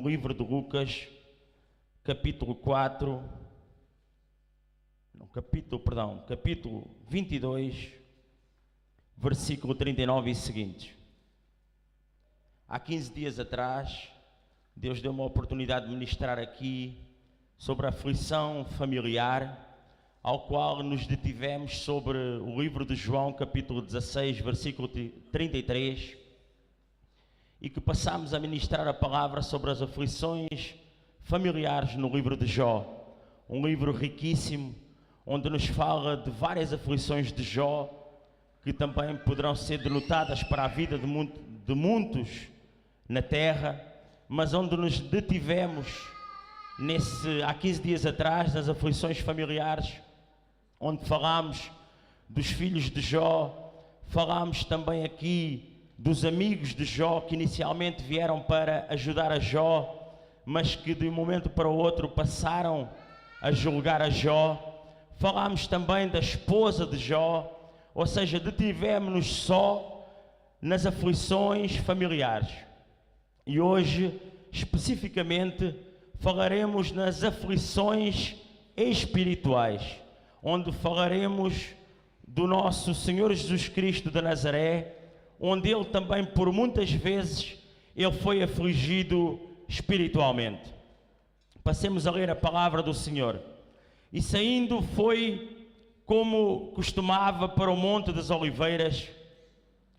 do livro de Lucas, capítulo 22, versículo 39 e seguintes. Há 15 dias atrás, Deus deu uma oportunidade de ministrar aqui sobre a aflição familiar, ao qual nos detivemos sobre o livro de João, capítulo 16, versículo 33, e que passámos a ministrar a palavra sobre as aflições familiares no livro de Jó, um livro riquíssimo, onde nos fala de várias aflições de Jó, que também poderão ser denotadas para a vida de muitos na terra, mas onde nos detivemos há 15 dias atrás, nas aflições familiares, onde falámos dos filhos de Jó, falámos também aqui dos amigos de Jó, que inicialmente vieram para ajudar a Jó, mas que de um momento para o outro passaram a julgar a Jó. Falámos também da esposa de Jó, ou seja, detivemos-nos só nas aflições familiares. E hoje, especificamente, falaremos nas aflições espirituais, onde falaremos do nosso Senhor Jesus Cristo de Nazaré, onde Ele também, por muitas vezes, Ele foi afligido espiritualmente. Passemos a ler a palavra do Senhor. E saindo foi, como costumava, para o Monte das Oliveiras,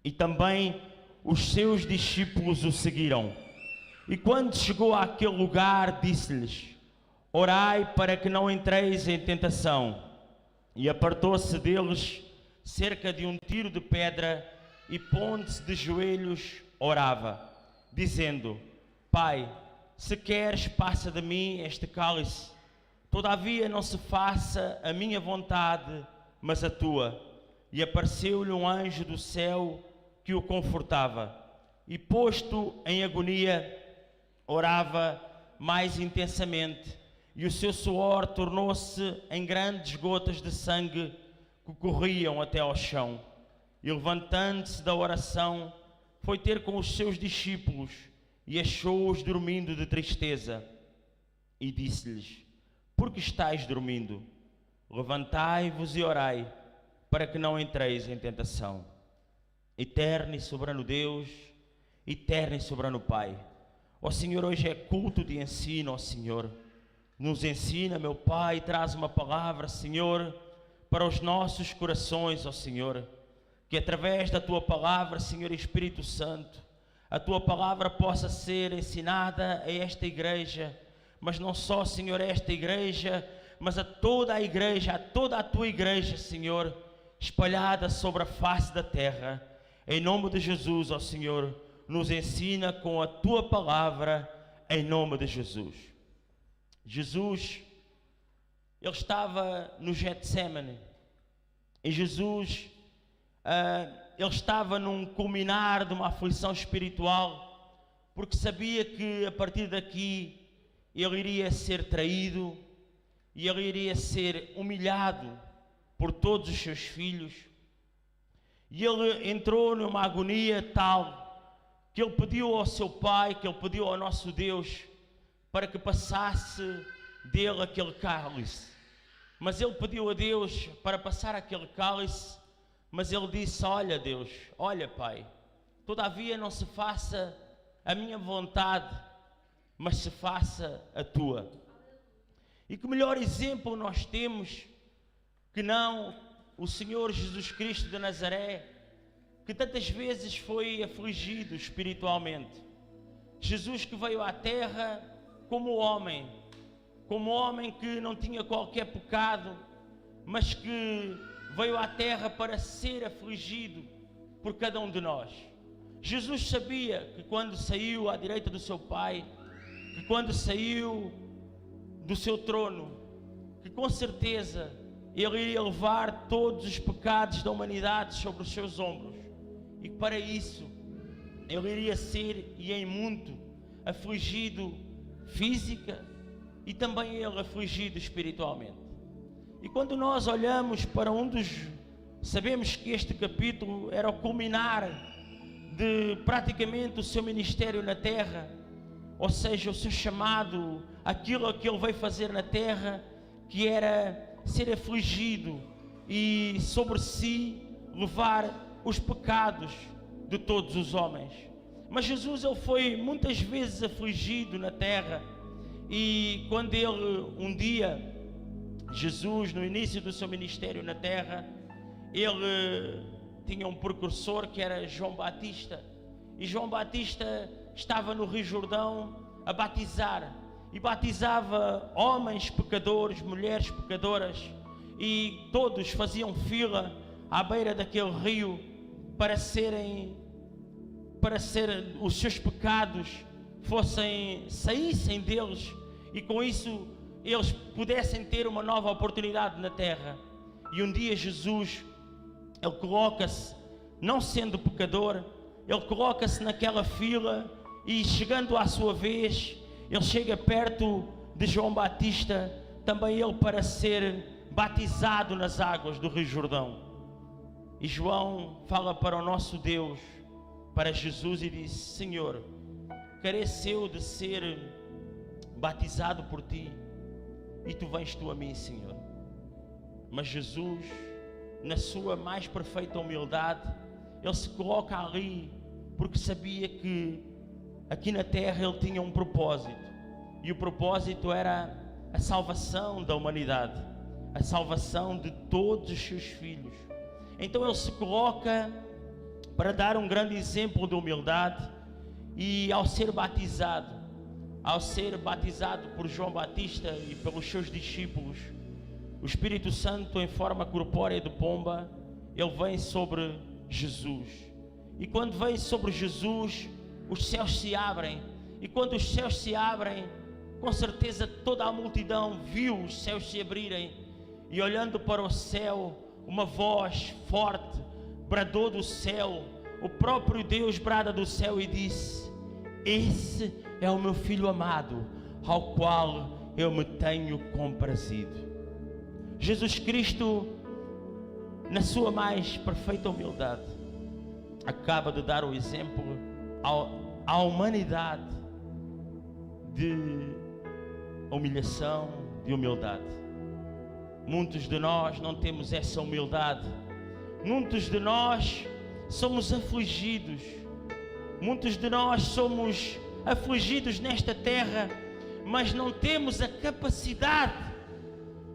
e também os seus discípulos o seguiram. E quando chegou àquele lugar, disse-lhes: orai para que não entreis em tentação. E apartou-se deles cerca de um tiro de pedra, e pondo-se de joelhos, orava, dizendo: Pai, se queres, passa de mim este cálice. Todavia não se faça a minha vontade, mas a tua. E apareceu-lhe um anjo do céu que o confortava. E posto em agonia, orava mais intensamente, e o seu suor tornou-se em grandes gotas de sangue que corriam até ao chão. E levantando-se da oração, foi ter com os seus discípulos, e achou-os dormindo de tristeza. E disse-lhes: por que estáis dormindo? Levantai-vos e orai, para que não entreis em tentação. Eterno e soberano Deus, eterno e soberano Pai, ó Senhor, hoje é culto de ensino, ó Senhor. Nos ensina, meu Pai, traz uma palavra, Senhor, para os nossos corações, ó Senhor. Que através da Tua palavra, Senhor Espírito Santo, a Tua palavra possa ser ensinada a esta igreja, mas não só, Senhor, a esta igreja, mas a toda a Tua igreja, Senhor, espalhada sobre a face da terra. Em nome de Jesus, ó Senhor, nos ensina com a Tua palavra, em nome de Jesus. Jesus, Ele estava no Getsemane, e Jesus, Ele estava num culminar de uma aflição espiritual, porque sabia que a partir daqui Ele iria ser traído, e Ele iria ser humilhado por todos os seus filhos. E Ele entrou numa agonia tal, que Ele pediu ao seu Pai, que Ele pediu ao nosso Deus, para que passasse dele aquele cálice. Mas Ele pediu a Deus para passar aquele cálice, mas Ele disse: olha Deus, olha Pai, todavia não se faça a minha vontade, mas se faça a Tua. E que melhor exemplo nós temos que não o Senhor Jesus Cristo de Nazaré, que tantas vezes foi afligido espiritualmente. Jesus, que veio à terra como homem que não tinha qualquer pecado, mas que veio à terra para ser afligido por cada um de nós. Jesus sabia que quando saiu à direita do seu Pai, que quando saiu do seu trono, que com certeza Ele iria levar todos os pecados da humanidade sobre os seus ombros, e que para isso Ele iria ser, e em muito, afligido física e também Ele afligido espiritualmente. E quando nós olhamos para sabemos que este capítulo era o culminar de praticamente o seu ministério na terra, ou seja, o seu chamado, aquilo que ele veio fazer na terra, que era ser afligido e sobre si levar os pecados de todos os homens. Mas Jesus, ele foi muitas vezes afligido na terra, e quando ele, um dia, Jesus, no início do seu ministério na terra, ele tinha um precursor que era João Batista, e João Batista estava no Rio Jordão a batizar, e batizava homens pecadores, mulheres pecadoras, e todos faziam fila à beira daquele rio para os seus pecados saíssem deles, e com isso eles pudessem ter uma nova oportunidade na terra. E um dia Jesus, ele coloca-se, não sendo pecador, ele coloca-se naquela fila, e chegando à sua vez, ele chega perto de João Batista, também ele para ser batizado nas águas do Rio Jordão. E João fala para o nosso Deus, para Jesus, e diz: Senhor, careço eu de ser batizado por ti, e tu vens tu a mim, Senhor. Mas Jesus, na sua mais perfeita humildade, ele se coloca ali, porque sabia que aqui na terra ele tinha um propósito, e o propósito era a salvação da humanidade, a salvação de todos os seus filhos. Então ele se coloca para dar um grande exemplo de humildade, e ao ser batizado por João Batista e pelos seus discípulos, o Espírito Santo, em forma corpórea de pomba, ele vem sobre Jesus. E quando vem sobre Jesus, os céus se abrem, e quando os céus se abrem, com certeza toda a multidão viu os céus se abrirem, e olhando para o céu, uma voz forte bradou do céu, o próprio Deus brada do céu e disse: esse é o meu Filho amado, ao qual eu me tenho comprazido. Jesus Cristo, na sua mais perfeita humildade, acaba de dar o exemplo à humanidade de humilhação, de humildade. Muitos de nós não temos essa humildade. Muitos de nós somos afligidos. Muitos de nós somos afligidos nesta terra, mas não temos a capacidade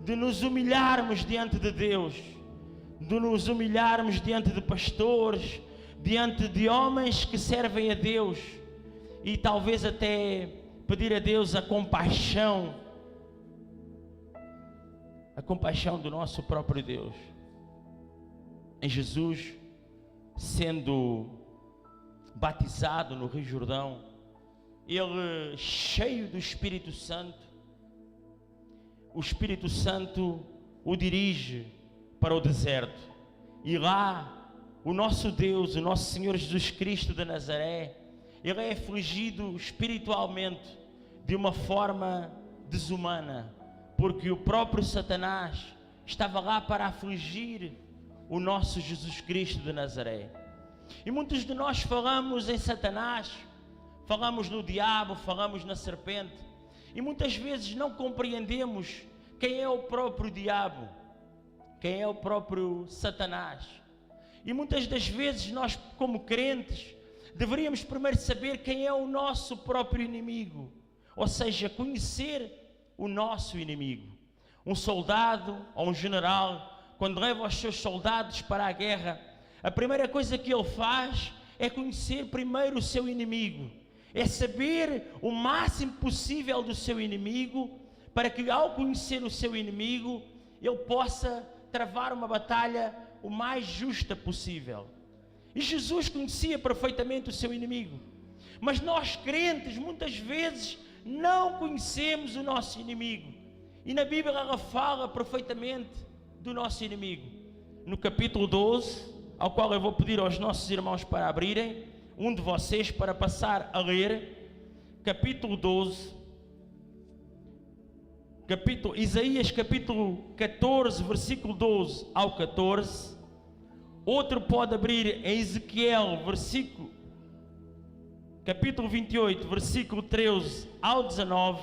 de nos humilharmos diante de Deus, de nos humilharmos diante de pastores, diante de homens que servem a Deus, e talvez até pedir a Deus a compaixão do nosso próprio Deus. Em Jesus, sendo batizado no Rio Jordão, ele, cheio do Espírito Santo, o Espírito Santo o dirige para o deserto, e lá o nosso Deus, o nosso Senhor Jesus Cristo de Nazaré, ele é afligido espiritualmente de uma forma desumana, porque o próprio Satanás estava lá para afligir o nosso Jesus Cristo de Nazaré. E muitos de nós falamos em Satanás, falamos no diabo, falamos na serpente, e muitas vezes não compreendemos quem é o próprio diabo, quem é o próprio Satanás. E muitas das vezes nós, como crentes, deveríamos primeiro saber quem é o nosso próprio inimigo, ou seja, conhecer o nosso inimigo. Um soldado ou um general, quando leva os seus soldados para a guerra, a primeira coisa que ele faz é conhecer primeiro o seu inimigo, é saber o máximo possível do seu inimigo, para que ao conhecer o seu inimigo, ele possa travar uma batalha o mais justa possível. E Jesus conhecia perfeitamente o seu inimigo, mas nós crentes muitas vezes não conhecemos o nosso inimigo, e na Bíblia ela fala perfeitamente do nosso inimigo. No capítulo 12, ao qual eu vou pedir aos nossos irmãos para abrirem, um de vocês para passar a ler, capítulo 12, Isaías capítulo 14, versículo 12 ao 14. Outro pode abrir em Ezequiel capítulo 28, versículo 13 ao 19,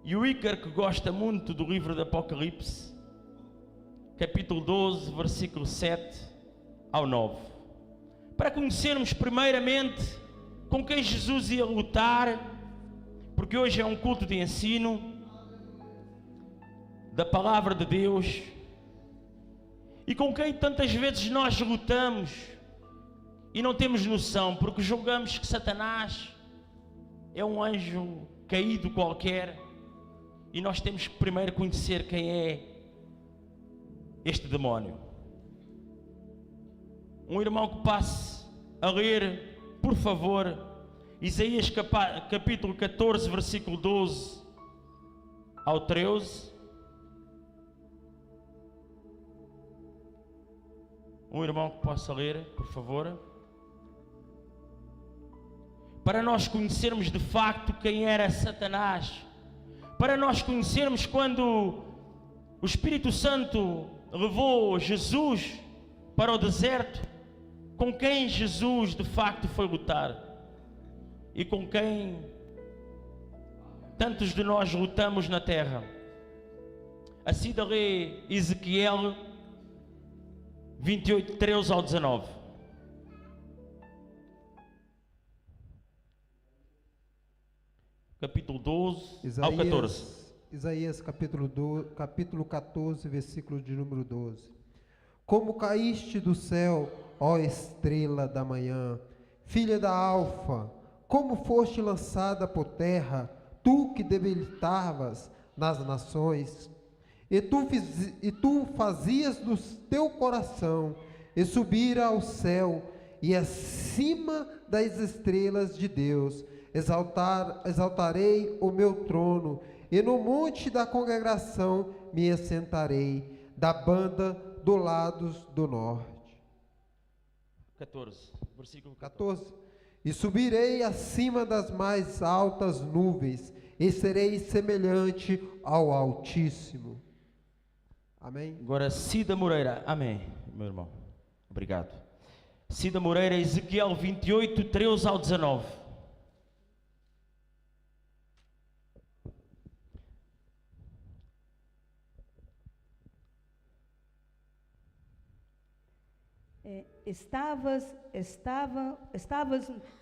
e o Ícaro, que gosta muito do livro do Apocalipse, capítulo 12, versículo 7 ao 9, para conhecermos primeiramente com quem Jesus ia lutar, porque hoje é um culto de ensino da palavra de Deus, e com quem tantas vezes nós lutamos e não temos noção, porque julgamos que Satanás é um anjo caído qualquer, e nós temos que primeiro conhecer quem é este demónio. Um irmão que passe a ler, por favor, Isaías capítulo 14, versículo 12 ao 13. Um irmão que possa ler, por favor, para nós conhecermos de facto quem era Satanás, para nós conhecermos quando o Espírito Santo levou Jesus para o deserto, com quem Jesus de facto foi lutar e com quem tantos de nós lutamos na terra. Assim da lei Ezequiel 28, 13 ao 19. Capítulo 12 ao 14. Isaías capítulo 14, versículo de número 12. Como caíste do céu, ó estrela da manhã, filha da alfa, como foste lançada por terra, tu que debilitavas nas nações, e tu fazias do teu coração e subir ao céu e acima das estrelas de Deus, exaltarei o meu trono, e no monte da congregação me assentarei, da banda do lado do norte. 14, versículo 14. E subirei acima das mais altas nuvens, e serei semelhante ao Altíssimo. Amém? Agora Cida Moreira, amém, meu irmão, obrigado. Cida Moreira, Ezequiel 28, 13 ao 19. Estavas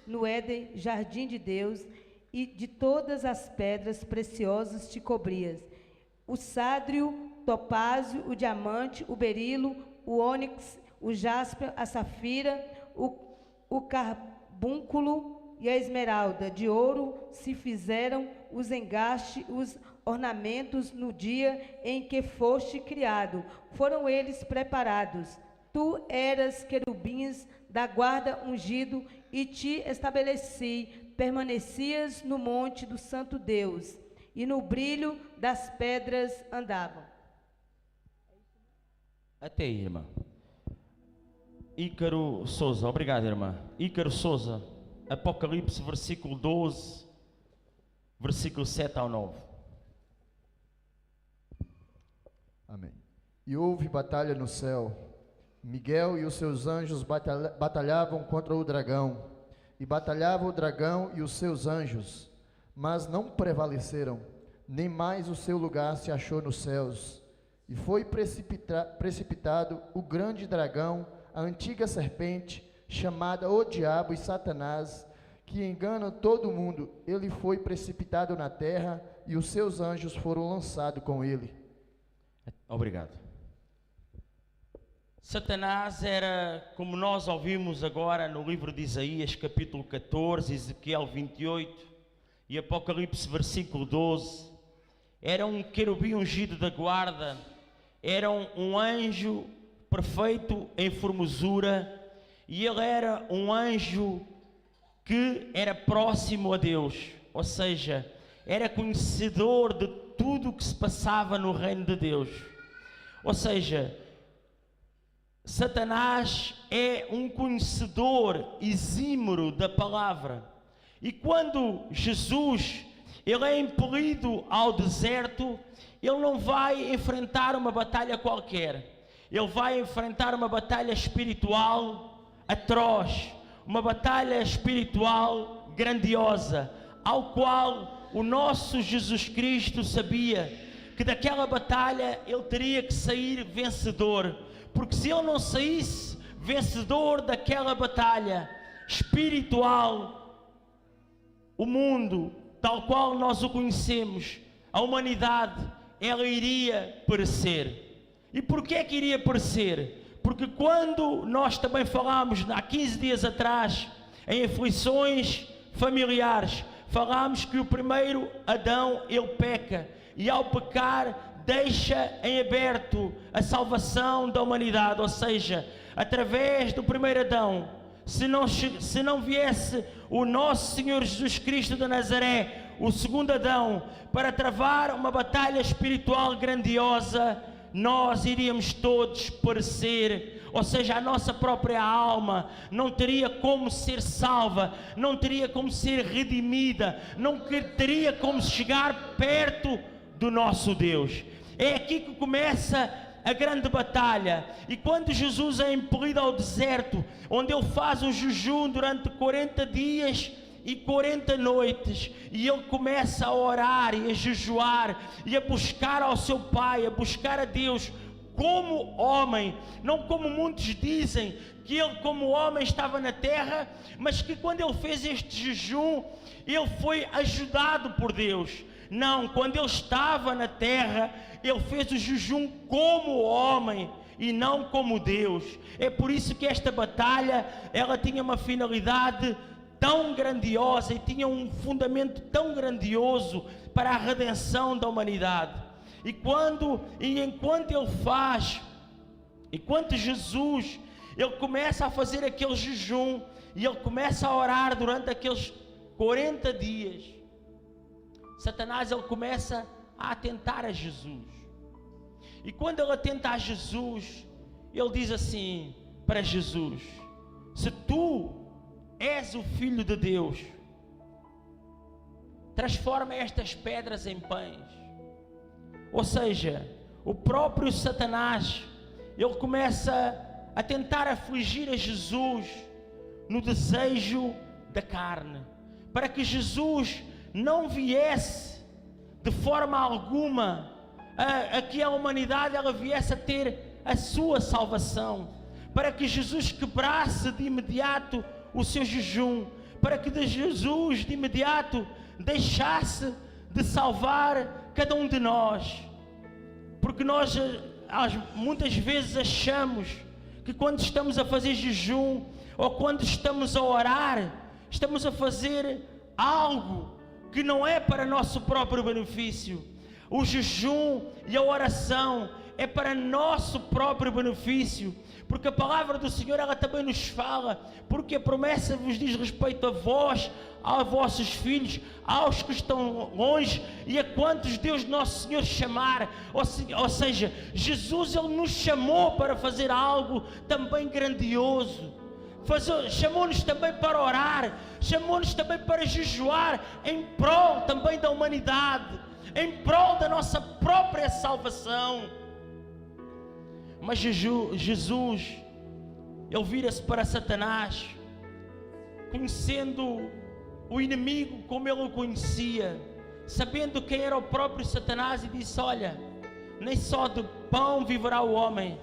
no Éden, jardim de Deus, e de todas as pedras preciosas te cobrias: o sádrio, o topázio, o diamante, o berilo, o ônix, o jaspe, a safira, o carbúnculo e a esmeralda. De ouro se fizeram os engastes, os ornamentos no dia em que foste criado. Foram eles preparados. Tu eras querubins da guarda ungido, e te estabeleci, permanecias no monte do santo Deus, e no brilho das pedras andavam. Até aí, irmã. Ícaro Souza, obrigado, irmã. Ícaro Souza, Apocalipse, versículo 12, versículo 7 ao 9. Amém. E houve batalha no céu. Miguel e os seus anjos batalhavam contra o dragão, e batalhava o dragão e os seus anjos, mas não prevaleceram, nem mais o seu lugar se achou nos céus. E foi precipitado o grande dragão, a antiga serpente, chamada o Diabo e Satanás, que engana todo mundo. Ele foi precipitado na terra, e os seus anjos foram lançados com ele. Obrigado. Satanás era, como nós ouvimos agora no livro de Isaías, capítulo 14, Ezequiel 28 e Apocalipse, versículo 12, era um querubim ungido da guarda, era um anjo perfeito em formosura, e ele era um anjo que era próximo a Deus, ou seja, era conhecedor de tudo o que se passava no reino de Deus. Ou seja, Satanás é um conhecedor exímero da palavra. E quando Jesus ele é impelido ao deserto, ele não vai enfrentar uma batalha qualquer. Ele vai enfrentar uma batalha espiritual atroz, uma batalha espiritual grandiosa, ao qual o nosso Jesus Cristo sabia que daquela batalha ele teria que sair vencedor, porque se ele não saísse vencedor daquela batalha espiritual, o mundo, tal qual nós o conhecemos, a humanidade, ela iria perecer. E porquê é que iria perecer? Porque quando nós também falámos há 15 dias atrás, em aflições familiares, falámos que o primeiro Adão, ele peca, e ao pecar deixa em aberto a salvação da humanidade, ou seja, através do primeiro Adão, se não viesse o nosso Senhor Jesus Cristo de Nazaré, o segundo Adão, para travar uma batalha espiritual grandiosa, nós iríamos todos perecer, ou seja, a nossa própria alma não teria como ser salva, não teria como ser redimida, não teria como chegar perto do nosso Deus. É aqui que começa a grande batalha. E quando Jesus é impelido ao deserto, onde ele faz um jejum durante 40 dias e 40 noites, e ele começa a orar e a jejuar e a buscar ao seu Pai, a buscar a Deus como homem, não como muitos dizem que ele como homem estava na terra, mas que quando ele fez este jejum, ele foi ajudado por Deus. Não, quando ele estava na terra, ele fez o jejum como homem e não como Deus. É por isso que esta batalha, ela tinha uma finalidade tão grandiosa e tinha um fundamento tão grandioso para a redenção da humanidade. Enquanto ele faz, enquanto Jesus, ele começa a fazer aquele jejum e ele começa a orar durante aqueles 40 dias, Satanás, ele começa a atentar a Jesus. E quando ele atenta a Jesus, ele diz assim para Jesus: se tu és o Filho de Deus, transforma estas pedras em pães. Ou seja, o próprio Satanás, ele começa a tentar afligir a Jesus no desejo da carne, para que Jesus não viesse de forma alguma a que a humanidade ela viesse a ter a sua salvação, para que Jesus quebrasse de imediato o seu jejum, para que Jesus de imediato deixasse de salvar cada um de nós, porque nós muitas vezes achamos que quando estamos a fazer jejum ou quando estamos a orar, estamos a fazer algo que não é para nosso próprio benefício. O jejum e a oração é para nosso próprio benefício, porque a palavra do Senhor ela também nos fala, porque a promessa vos diz respeito a vós, aos vossos filhos, aos que estão longe e a quantos Deus nosso Senhor chamar. Ou seja, Jesus ele nos chamou para fazer algo também grandioso. Chamou-nos também para orar, chamou-nos também para jejuar em prol também da humanidade, em prol da nossa própria salvação. Mas Jesus, ele vira-se para Satanás, conhecendo o inimigo como ele o conhecia, sabendo quem era o próprio Satanás, e disse: olha, nem só de pão viverá o homem,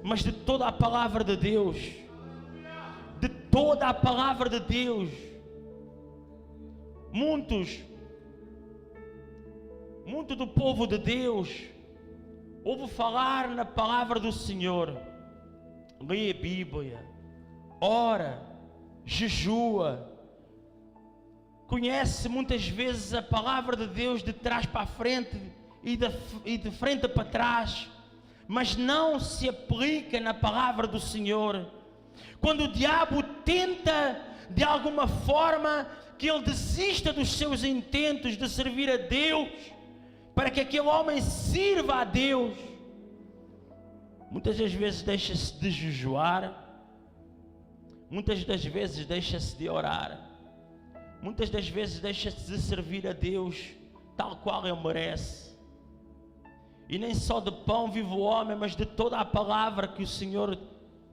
mas de toda a palavra de Deus. De toda a palavra de Deus. Muito do povo de Deus ouve falar na palavra do Senhor, lê a Bíblia, ora, jejua, conhece muitas vezes a palavra de Deus de trás para a frente e de frente para trás, mas não se aplica na palavra do Senhor. Quando o diabo tenta de alguma forma que ele desista dos seus intentos de servir a Deus, para que aquele homem sirva a Deus, muitas das vezes deixa-se de jejuar, muitas das vezes deixa-se de orar, muitas das vezes deixa-se de servir a Deus tal qual ele merece. E nem só de pão vive o homem, mas de toda a palavra que o Senhor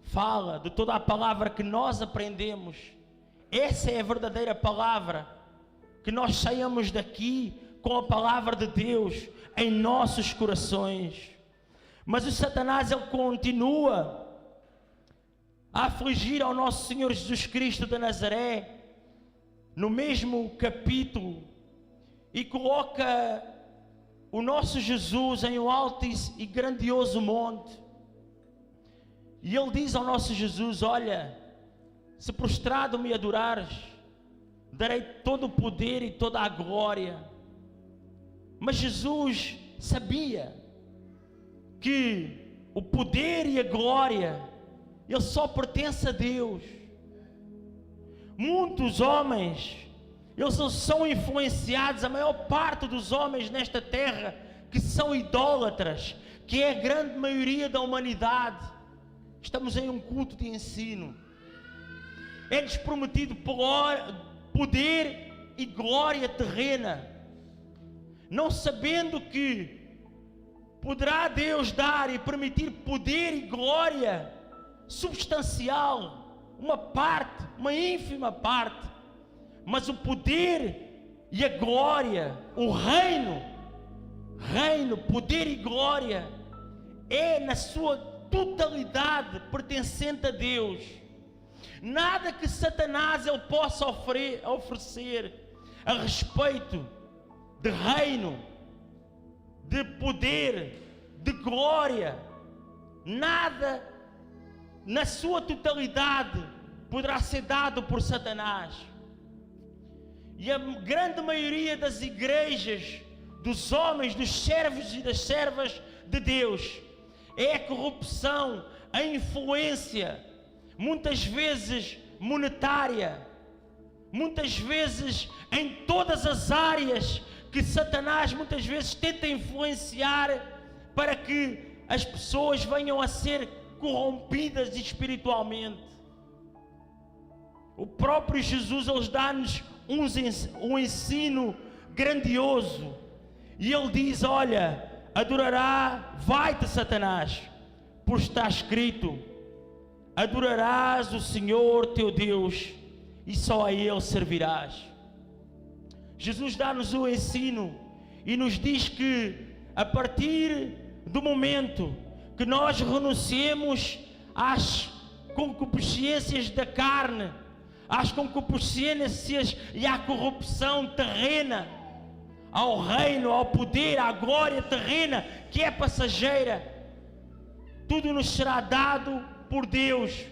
fala, de toda a palavra que nós aprendemos Essa é a verdadeira palavra. Que nós saiamos daqui com a palavra de Deus em nossos corações. Mas o Satanás, ele continua a afligir ao nosso Senhor Jesus Cristo de Nazaré, no mesmo capítulo, e coloca o nosso Jesus em um alto e grandioso monte. E ele diz ao nosso Jesus: olha, se prostrado me adorares, darei todo o poder e toda a glória. Mas Jesus sabia que o poder e a glória, ele só pertence a Deus. Muitos homens, eles são influenciados, a maior parte dos homens nesta terra, que são idólatras, que é a grande maioria da humanidade. Estamos em um culto de ensino. É-lhes prometido poder e glória terrena, não sabendo que poderá Deus dar e permitir poder e glória substancial, uma parte, uma ínfima parte, mas o poder e a glória, o reino, poder e glória, é na sua totalidade pertencente a Deus. Nada que Satanás ele possa oferecer a respeito de reino, de poder, de glória, nada na sua totalidade poderá ser dado por Satanás. E a grande maioria das igrejas, dos homens, dos servos e das servas de Deus, é a corrupção, a influência, muitas vezes monetária, muitas vezes em todas as áreas que Satanás muitas vezes tenta influenciar para que as pessoas venham a ser corrompidas espiritualmente. O próprio Jesus, ele dá-nos um ensino grandioso, e ele diz: olha, vai-te, Satanás, pois está escrito: adorarás o Senhor teu Deus e só a Ele servirás. Jesus dá-nos o ensino e nos diz que a partir do momento que nós renunciemos às concupiscências da carne, às concupiscências e à corrupção terrena, ao reino, ao poder, à glória terrena que é passageira, tudo nos será dado por Deus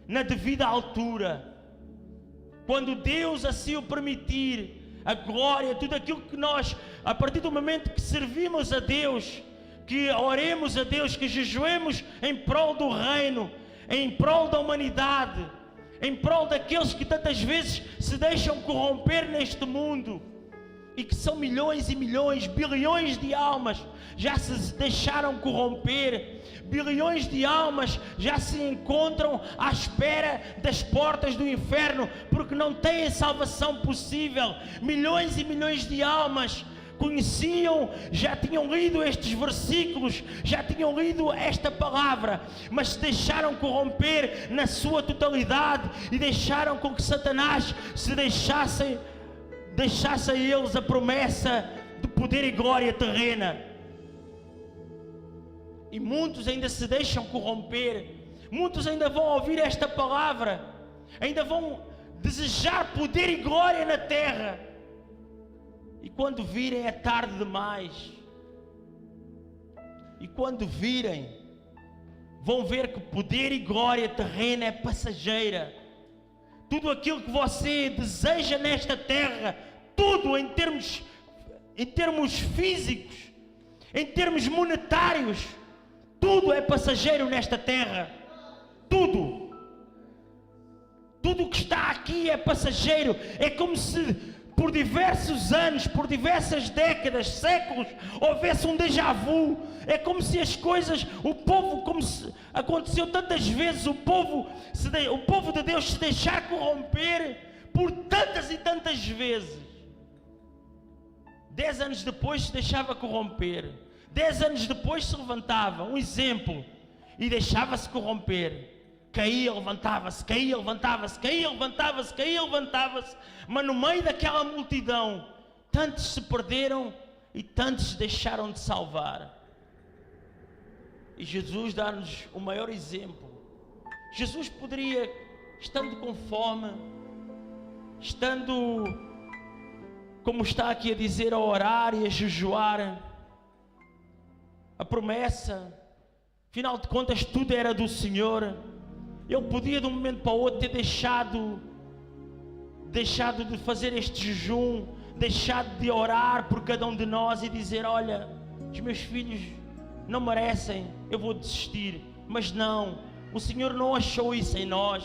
na devida altura. Quando Deus assim o permitir, a glória, tudo aquilo que nós, a partir do momento que servimos a Deus, que oremos a Deus, que jejuemos em prol do reino, em prol da humanidade, em prol daqueles que tantas vezes se deixam corromper neste mundo, e que são milhões e milhões, bilhões de almas já se deixaram corromper, bilhões de almas já se encontram à espera das portas do inferno porque não têm salvação possível. Milhões e milhões de almas conheciam, já tinham lido estes versículos, já tinham lido esta palavra, mas se deixaram corromper na sua totalidade e deixaram com que Satanás se deixasse a eles a promessa de poder e glória terrena. E muitos ainda se deixam corromper, muitos ainda vão ouvir esta palavra, ainda vão desejar poder e glória na terra, e quando virem é tarde demais, e quando virem vão ver que poder e glória terrena é passageira. Tudo aquilo que você deseja nesta terra, tudo em termos físicos, em termos monetários, tudo é passageiro nesta terra. Tudo que está aqui é passageiro. É como se por diversos anos, por diversas décadas, séculos, houvesse um déjà vu. É como se as coisas, o povo, como se aconteceu tantas vezes, o povo de Deus se deixar corromper por tantas e tantas vezes. 10 anos depois se deixava corromper, 10 anos depois se levantava, um exemplo, e deixava-se corromper. Caía, levantava-se, caía, levantava-se, caía, levantava-se, caía, levantava-se. Mas no meio daquela multidão, tantos se perderam e tantos deixaram de salvar. E Jesus dá-nos o maior exemplo. Jesus poderia, estando com fome, estando, como está aqui a dizer, a orar e a jejuar, a promessa, afinal de contas tudo era do Senhor. Ele podia de um momento para o outro ter deixado de fazer este jejum, deixado de orar por cada um de nós e dizer: olha, os meus filhos não merecem, eu vou desistir. Mas não, o Senhor não achou isso em nós.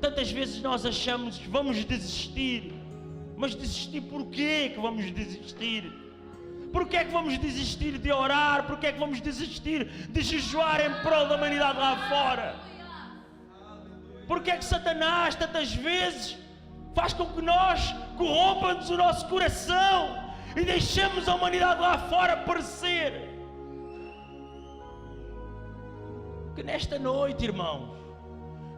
Tantas vezes nós achamos que vamos desistir, mas desistir porquê que vamos desistir? Porquê é que vamos desistir de orar? Porquê é que vamos desistir de jejuar em prol da humanidade lá fora? Porquê é que Satanás tantas vezes faz com que nós corrompamos o nosso coração e deixemos a humanidade lá fora perecer? Que nesta noite, irmãos,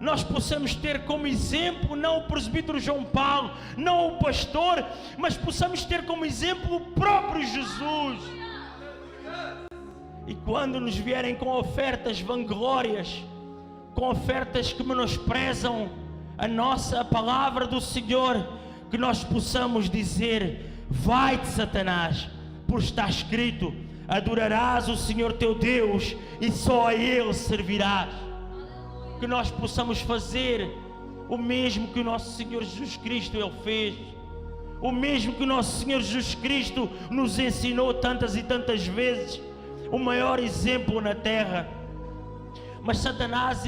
nós possamos ter como exemplo não o presbítero João Paulo, não o pastor, mas possamos ter como exemplo o próprio Jesus. E quando nos vierem com ofertas vanglórias, com ofertas que menosprezam a palavra do Senhor, que nós possamos dizer: vai-te, Satanás, por está escrito, adorarás o Senhor teu Deus e só a Ele servirás. Que nós possamos fazer o mesmo que o nosso Senhor Jesus Cristo Ele fez, o mesmo que o nosso Senhor Jesus Cristo nos ensinou tantas e tantas vezes, o maior exemplo na terra. Mas Satanás,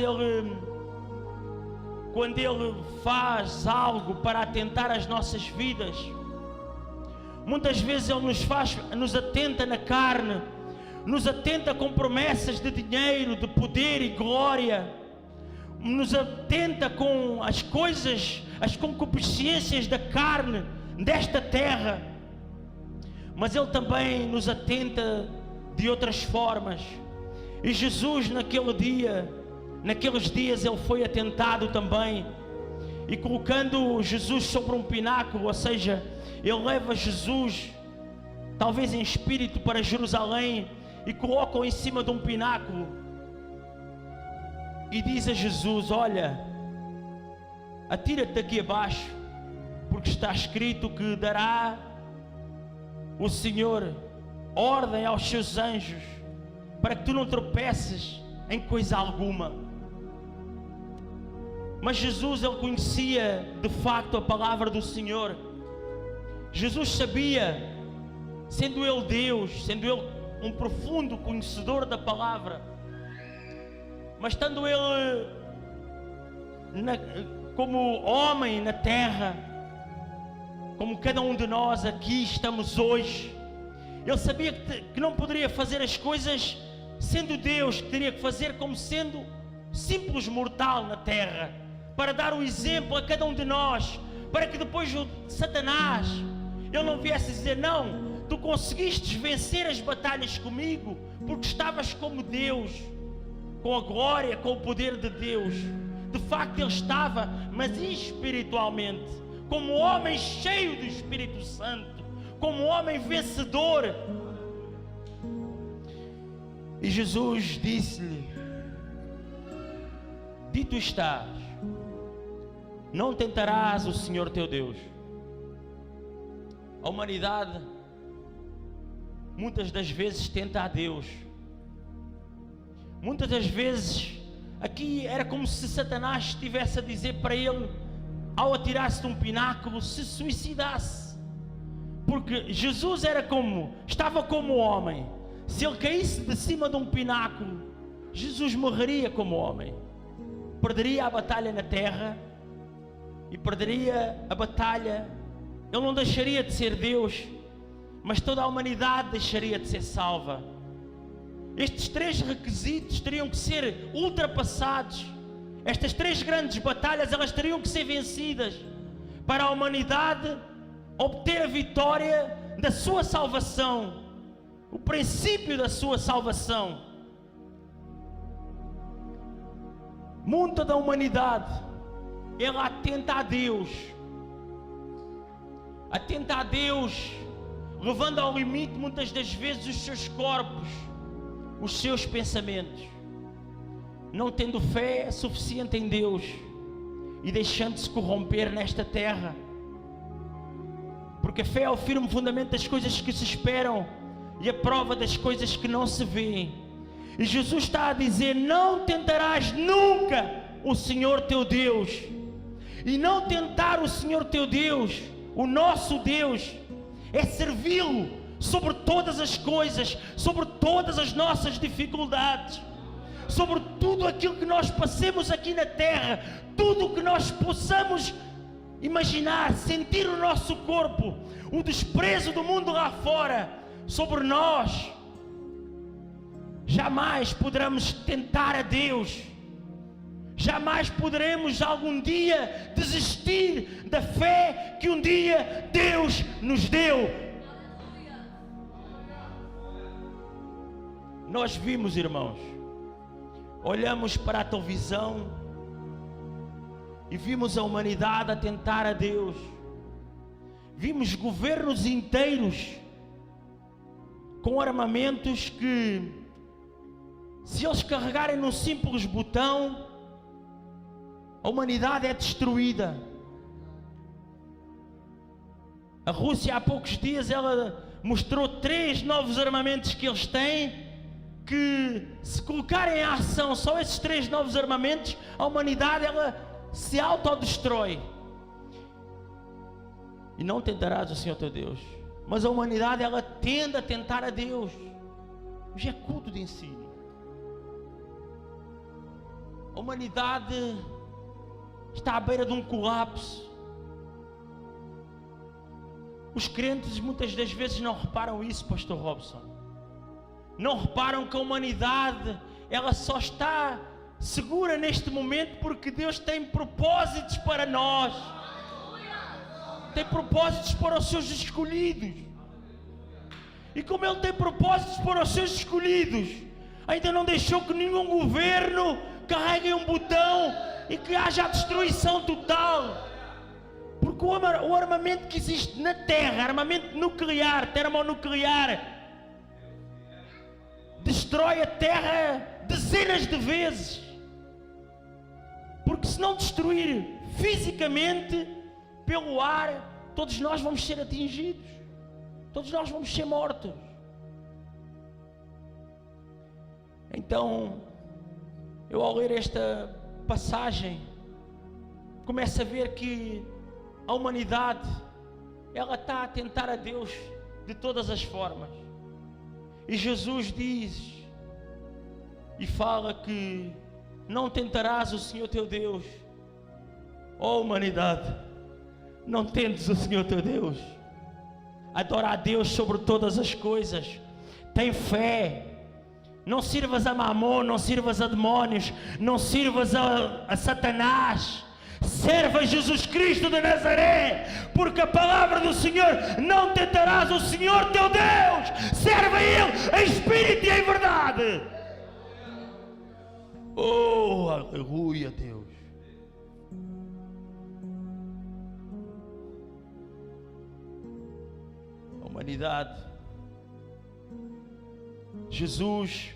quando ele faz algo para atentar as nossas vidas, muitas vezes ele nos atenta na carne, nos atenta com promessas de dinheiro, de poder e glória, nos atenta com as coisas, as concupiscências da carne desta terra, mas ele também nos atenta de outras formas. E Jesus naqueles dias ele foi atentado também, e colocando Jesus sobre um pináculo, ou seja, ele leva Jesus, talvez em espírito, para Jerusalém, e coloca-o em cima de um pináculo, e diz a Jesus: olha, atira-te daqui abaixo, porque está escrito que dará o Senhor ordem aos seus anjos, para que tu não tropeces em coisa alguma. Mas Jesus, ele conhecia de facto a palavra do Senhor. Jesus sabia, sendo ele Deus, sendo ele um profundo conhecedor da palavra, mas estando ele como homem na terra, como cada um de nós aqui estamos hoje, ele sabia que não poderia fazer as coisas sendo Deus, que teria que fazer como sendo simples mortal na terra, para dar o exemplo a cada um de nós, para que depois o Satanás, ele não viesse dizer: não, tu conseguiste vencer as batalhas comigo, porque estavas como Deus, com a glória, com o poder de Deus. De facto ele estava, mas espiritualmente, como homem cheio do Espírito Santo, como homem vencedor. E Jesus disse-lhe: dito estás, não tentarás o Senhor teu Deus. A humanidade muitas das vezes tenta a Deus. Muitas das vezes aqui era como se Satanás estivesse a dizer para ele, ao atirar-se de um pináculo, se suicidasse. Porque Jesus estava como homem. Se ele caísse de cima de um pináculo, Jesus morreria como homem. Perderia a batalha na terra e perderia a batalha. Ele não deixaria de ser Deus, mas toda a humanidade deixaria de ser salva. Estes três requisitos teriam que ser ultrapassados. Estas três grandes batalhas, elas teriam que ser vencidas para a humanidade obter a vitória da sua salvação, o princípio da sua salvação. muita da humanidade, ela atenta a Deus, levando ao limite muitas das vezes os seus corpos, os seus pensamentos, não tendo fé suficiente em Deus e deixando-se corromper nesta terra, porque a fé é o firme fundamento das coisas que se esperam e a prova das coisas que não se vêem. E Jesus está a dizer: não tentarás nunca o Senhor teu Deus. E não tentar o Senhor teu Deus, o nosso Deus, é servi-lo sobre todas as coisas, sobre todas as nossas dificuldades, sobre tudo aquilo que nós passemos aqui na terra, tudo o que nós possamos imaginar, sentir no nosso corpo, o desprezo do mundo lá fora sobre nós. Jamais poderemos tentar a Deus, jamais poderemos algum dia desistir da fé que um dia Deus nos deu. Nós vimos, irmãos, olhamos para a televisão e vimos a humanidade a tentar a Deus, vimos governos inteiros com armamentos que, se eles carregarem num simples botão, a humanidade é destruída. A Rússia há poucos dias ela mostrou 3 novos armamentos que eles têm, que se colocarem em ação só esses 3 novos armamentos, a humanidade ela se autodestrói. E não tentarás o Senhor teu Deus, mas a humanidade ela tende a tentar a Deus. Hoje é culto de ensino. A humanidade está à beira de um colapso. Os crentes muitas das vezes não reparam isso, Pastor Robson. Não reparam que a humanidade ela só está segura neste momento porque Deus tem propósitos para nós. Tem propósitos para os seus escolhidos. E como Ele tem propósitos para os seus escolhidos, ainda não deixou que nenhum governo carregue um botão e que haja a destruição total. Porque o armamento que existe na Terra, armamento nuclear, termonuclear, destrói a Terra dezenas de vezes. Porque se não destruir fisicamente, pelo ar, todos nós vamos ser atingidos, todos nós vamos ser mortos. Então, eu ao ler esta passagem, começo a ver que a humanidade, ela está a tentar a Deus de todas as formas. E Jesus diz e fala que não tentarás o Senhor teu Deus. Ó humanidade, não tentes o Senhor teu Deus. Adora a Deus sobre todas as coisas. Tem fé. Não sirvas a Mamon, não sirvas a demónios, não sirvas a Satanás. Serva a Jesus Cristo de Nazaré, porque a palavra do Senhor: não tentarás o Senhor teu Deus. Serva a Ele em espírito e em verdade. Oh, aleluia, Deus. A humanidade, Jesus,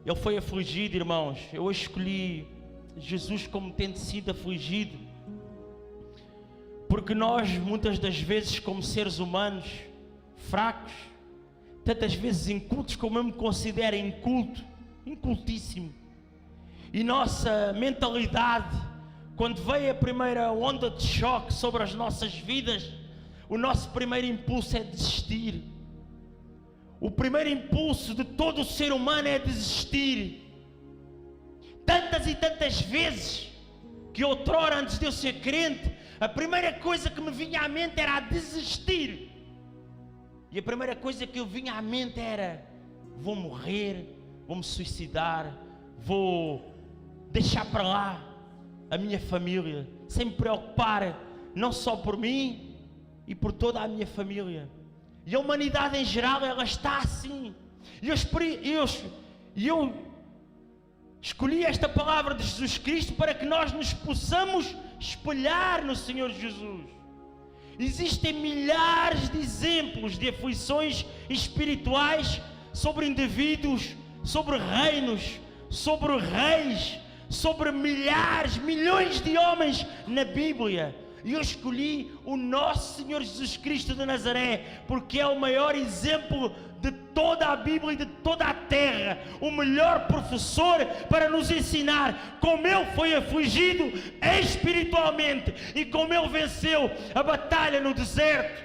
Ele foi afligido, irmãos. Eu escolhi Jesus como tendo sido afligido, porque nós muitas das vezes, como seres humanos fracos, tantas vezes incultos, como eu me considero incultíssimo, e nossa mentalidade, quando veio a primeira onda de choque sobre as nossas vidas, o nosso primeiro impulso é desistir. O primeiro impulso de todo o ser humano é desistir. Tantas e tantas vezes que outrora, antes de eu ser crente, a primeira coisa que me vinha à mente era a desistir. E a primeira coisa que eu vinha à mente era: vou morrer, vou me suicidar, vou deixar para lá a minha família, sem me preocupar não só por mim e por toda a minha família. E a humanidade em geral, ela está assim. E eu Escolhi esta palavra de Jesus Cristo para que nós nos possamos espelhar no Senhor Jesus. Existem milhares de exemplos de aflições espirituais sobre indivíduos, sobre reinos, sobre reis, sobre milhares, milhões de homens na Bíblia. E eu escolhi o nosso Senhor Jesus Cristo de Nazaré, porque é o maior exemplo de toda a Bíblia e de toda a terra, o melhor professor para nos ensinar como ele foi afligido espiritualmente e como ele venceu a batalha no deserto.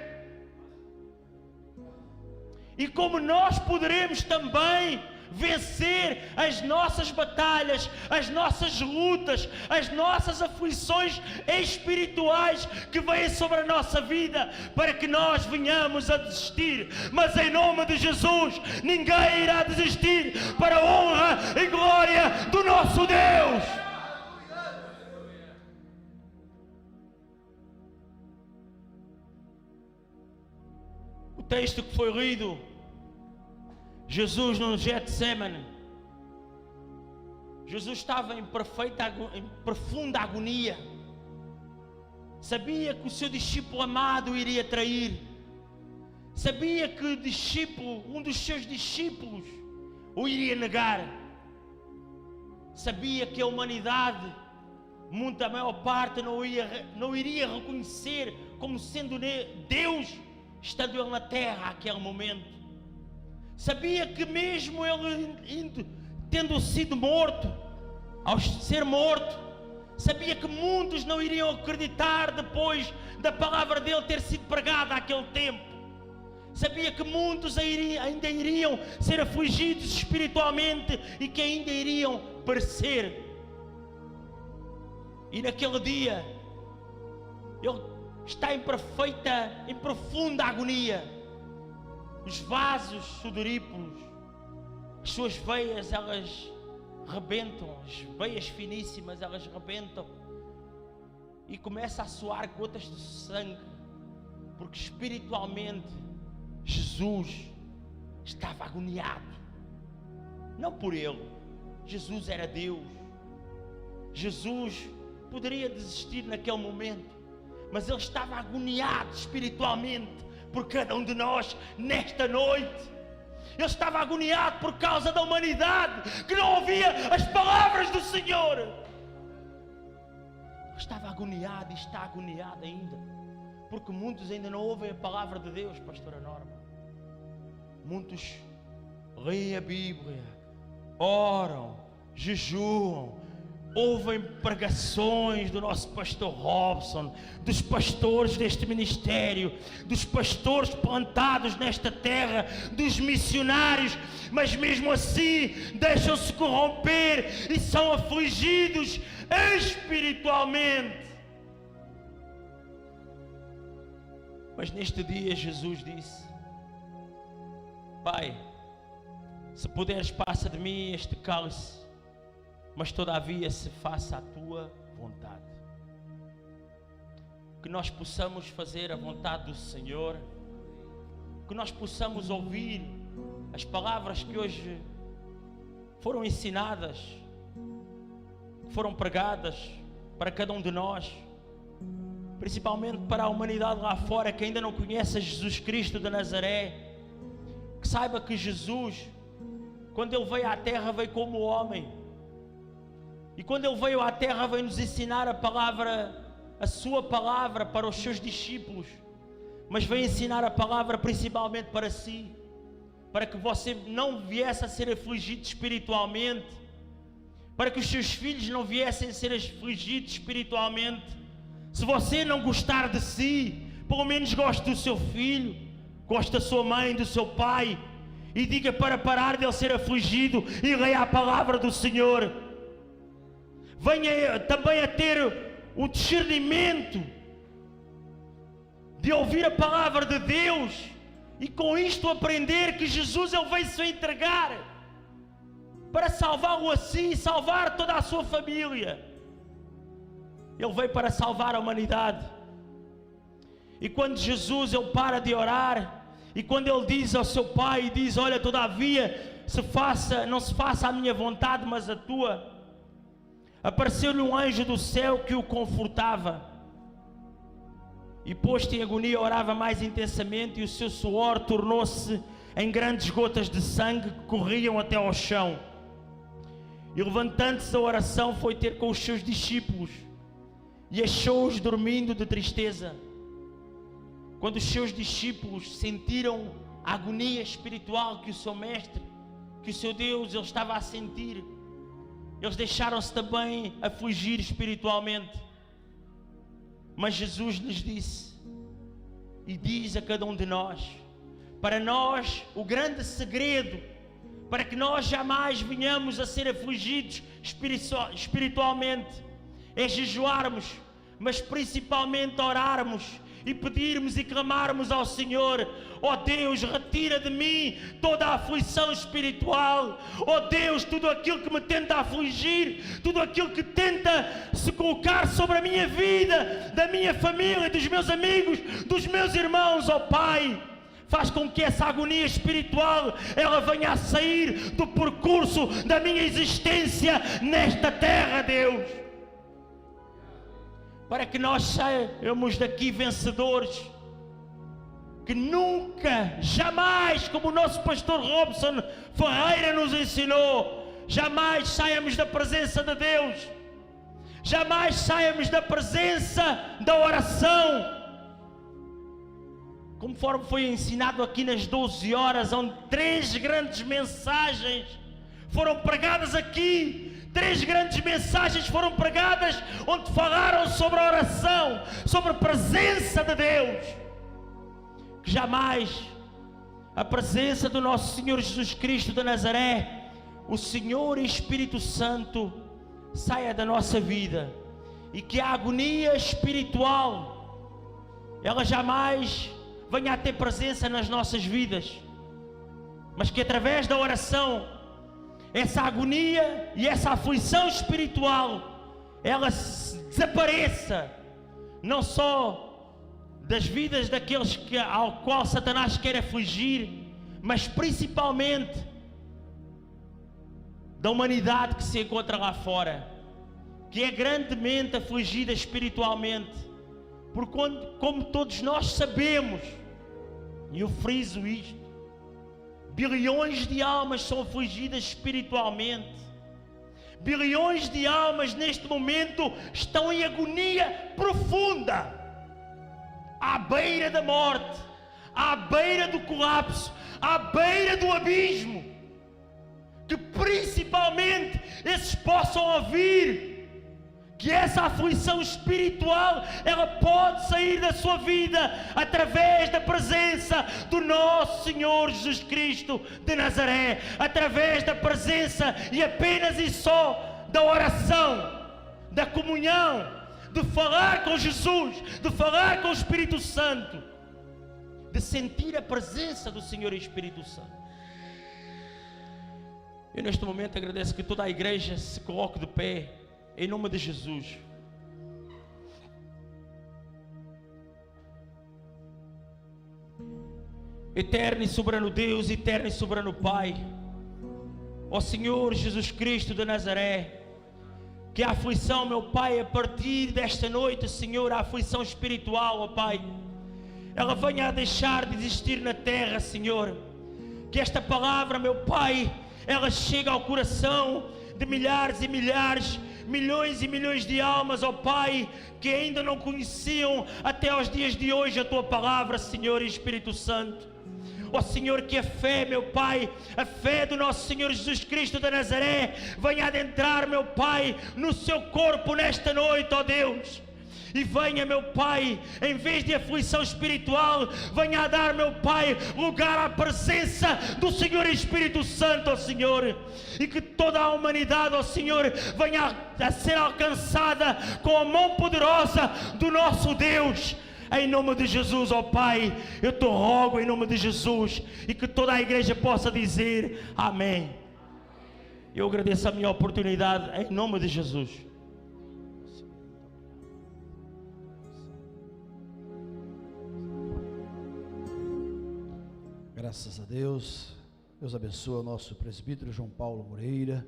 E como nós poderemos também vencer as nossas batalhas, as nossas lutas, as nossas aflições espirituais que vêm sobre a nossa vida, para que nós venhamos a desistir. Mas em nome de Jesus, ninguém irá desistir, para a honra e glória do nosso Deus. O texto que foi lido, Jesus no Getsemane, Jesus estava em profunda agonia. Sabia que o seu discípulo amado iria trair. Sabia que o discípulo, um dos seus discípulos, o iria negar. Sabia que a humanidade, a maior parte, não iria reconhecer como sendo Deus, estando ele na terra àquele momento. Sabia que mesmo ele tendo sido morto, ao ser morto, sabia que muitos não iriam acreditar depois da palavra dele ter sido pregada àquele tempo. Sabia que muitos ainda iriam ser afligidos espiritualmente e que ainda iriam perecer. E naquele dia, ele está em profunda agonia. Os vasos sudoríparos, as suas veias, elas rebentam, as veias finíssimas, elas rebentam e começa a suar gotas de sangue, porque espiritualmente Jesus estava agoniado. Não por ele, Jesus era Deus. Jesus poderia desistir naquele momento, mas ele estava agoniado espiritualmente por cada um de nós nesta noite. Ele estava agoniado por causa da humanidade que não ouvia as palavras do Senhor. Ele estava agoniado e está agoniado ainda, porque muitos ainda não ouvem a palavra de Deus, pastora Norma. Muitos leem a Bíblia, oram, jejuam, ouvem pregações do nosso pastor Robson, dos pastores deste ministério, dos pastores plantados nesta terra, dos missionários, mas mesmo assim deixam-se corromper e são afligidos espiritualmente. Mas neste dia Jesus disse: Pai, se puderes, passa de mim este cálice, mas todavia se faça a tua vontade. Que nós possamos fazer a vontade do Senhor, que nós possamos ouvir as palavras que hoje foram ensinadas, que foram pregadas para cada um de nós, principalmente para a humanidade lá fora que ainda não conhece Jesus Cristo de Nazaré. Que saiba que Jesus, quando Ele veio à terra, veio como homem. E quando Ele veio à terra, veio nos ensinar a palavra, a sua palavra para os seus discípulos. Mas veio ensinar a palavra principalmente para si, para que você não viesse a ser afligido espiritualmente, para que os seus filhos não viessem a ser afligidos espiritualmente. Se você não gostar de si, pelo menos goste do seu filho, goste da sua mãe, do seu pai, e diga para parar de ele ser afligido e leia a palavra do Senhor. Venha também a ter o discernimento de ouvir a palavra de Deus e com isto aprender que Jesus Ele veio se entregar para salvá-lo a si e salvar toda a sua família. Ele veio para salvar a humanidade. E quando Jesus Ele para de orar, e quando Ele diz ao seu Pai, diz: olha, todavia não se faça a minha vontade, mas a tua. Apareceu-lhe um anjo do céu que o confortava. E posto em agonia, orava mais intensamente, e o seu suor tornou-se em grandes gotas de sangue que corriam até ao chão. E levantando-se da oração, foi ter com os seus discípulos e achou-os dormindo de tristeza. Quando os seus discípulos sentiram a agonia espiritual que o seu mestre, que o seu Deus, ele estava a sentir, eles deixaram-se também afligir espiritualmente. Mas Jesus lhes disse, e diz a cada um de nós, para nós o grande segredo, para que nós jamais venhamos a ser afligidos espiritualmente, é jejuarmos, mas principalmente orarmos e pedirmos e clamarmos ao Senhor: ó Deus, retira de mim toda a aflição espiritual. Ó Deus, tudo aquilo que me tenta afligir, tudo aquilo que tenta se colocar sobre a minha vida, da minha família, dos meus amigos, dos meus irmãos, ó Pai, faz com que essa agonia espiritual ela venha a sair do percurso da minha existência nesta terra, Deus, para que nós saiamos daqui vencedores, que nunca, jamais, como o nosso pastor Robson Ferreira nos ensinou, jamais saiamos da presença de Deus, jamais saiamos da presença da oração, conforme foi ensinado aqui nas 12 horas, onde 3 grandes mensagens foram pregadas aqui. 3 grandes mensagens foram pregadas, onde falaram sobre a oração, sobre a presença de Deus. Que jamais a presença do nosso Senhor Jesus Cristo de Nazaré, o Senhor e Espírito Santo, saia da nossa vida, e que a agonia espiritual ela jamais venha a ter presença nas nossas vidas, mas que através da oração essa agonia e essa aflição espiritual ela desapareça, não só das vidas daqueles ao qual Satanás quer afligir, mas principalmente da humanidade que se encontra lá fora, que é grandemente afligida espiritualmente, porque como todos nós sabemos, e eu friso isto, bilhões de almas são afligidas espiritualmente. Bilhões de almas neste momento estão em agonia profunda, à beira da morte, à beira do colapso, à beira do abismo. Que principalmente esses possam ouvir que essa aflição espiritual ela pode sair da sua vida através da presença do nosso Senhor Jesus Cristo de Nazaré, através da presença e apenas e só da oração, da comunhão, de falar com Jesus, de falar com o Espírito Santo, de sentir a presença do Senhor e Espírito Santo. Eu neste momento agradeço que toda a igreja se coloque de pé em nome de Jesus. Eterno e soberano Deus, eterno e soberano Pai, ó Senhor Jesus Cristo de Nazaré, que a aflição, meu Pai, a partir desta noite, Senhor, a aflição espiritual, ó Pai, ela venha a deixar de existir na terra, Senhor. Que esta palavra, meu Pai, ela chega ao coração de milhares e milhares, milhões e milhões de almas, ó Pai, que ainda não conheciam até aos dias de hoje a Tua palavra, Senhor e Espírito Santo. Ó Senhor, que a fé, meu Pai, a fé do nosso Senhor Jesus Cristo de Nazaré venha adentrar, meu Pai, no seu corpo nesta noite, ó Deus. E venha, meu Pai, em vez de aflição espiritual, venha a dar, meu Pai, lugar à presença do Senhor Espírito Santo, ó Senhor. E que toda a humanidade, ó Senhor, venha a ser alcançada com a mão poderosa do nosso Deus. Em nome de Jesus, ó Pai, eu te rogo em nome de Jesus, e que toda a igreja possa dizer amém. Eu agradeço a minha oportunidade em nome de Jesus. Graças a Deus. Deus abençoe o nosso presbítero João Paulo Moreira,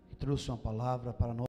que trouxe uma palavra para nós.